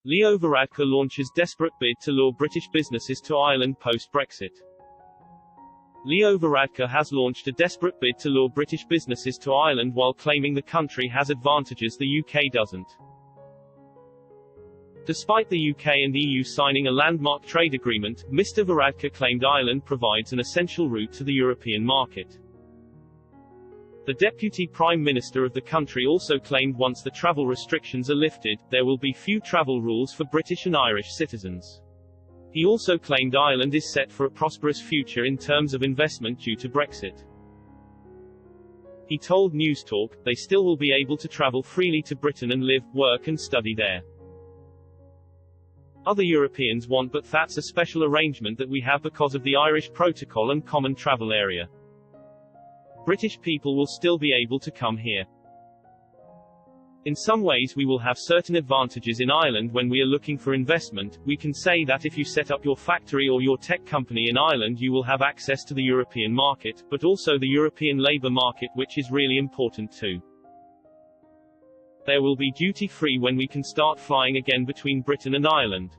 Leo Varadkar launches desperate bid to lure British businesses to Ireland post-Brexit. Leo Varadkar has launched a desperate bid to lure British businesses to Ireland while claiming the country has advantages the UK doesn't. Despite the UK and EU signing a landmark trade agreement, Mr. Varadkar claimed Ireland provides an essential route to the European market. The Deputy Prime Minister of the country also claimed once the travel restrictions are lifted, there will be few travel rules for British and Irish citizens. He also claimed Ireland is set for a prosperous future in terms of investment due to Brexit. He told Newstalk, they still will be able to travel freely to Britain and live, work and study there. Other Europeans want, but that's a special arrangement that we have because of the Irish Protocol and Common Travel Area. British people will still be able to come here. In some ways we will have certain advantages in Ireland when we are looking for investment. We can say that if you set up your factory or your tech company in Ireland you will have access to the European market, but also the European labour market, which is really important too. There will be duty-free when we can start flying again between Britain and Ireland.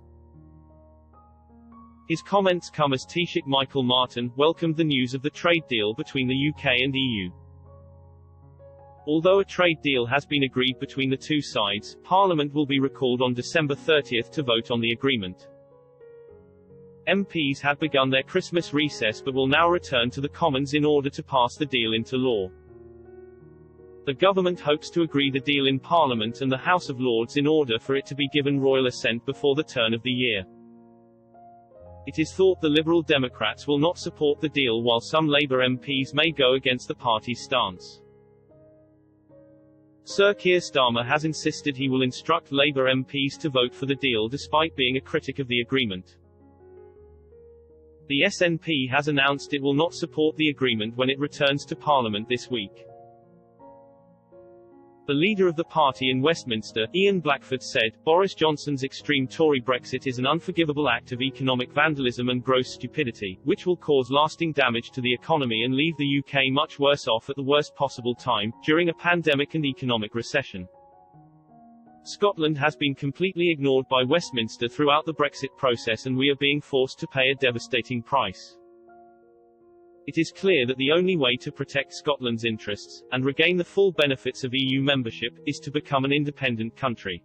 His comments come as Taoiseach Michael Martin welcomed the news of the trade deal between the UK and EU. Although a trade deal has been agreed between the two sides, Parliament will be recalled on December 30 to vote on the agreement. MPs had begun their Christmas recess but will now return to the Commons in order to pass the deal into law. The government hopes to agree the deal in Parliament and the House of Lords in order for it to be given royal assent before the turn of the year. It is thought the Liberal Democrats will not support the deal while some Labour MPs may go against the party's stance. Sir Keir Starmer has insisted he will instruct Labour MPs to vote for the deal despite being a critic of the agreement. The SNP has announced it will not support the agreement when it returns to Parliament this week. The leader of the party in Westminster, Ian Blackford, said, Boris Johnson's extreme Tory Brexit is an unforgivable act of economic vandalism and gross stupidity, which will cause lasting damage to the economy and leave the UK much worse off at the worst possible time, during a pandemic and economic recession. Scotland has been completely ignored by Westminster throughout the Brexit process and we are being forced to pay a devastating price. It is clear that the only way to protect Scotland's interests, and regain the full benefits of EU membership, is to become an independent country.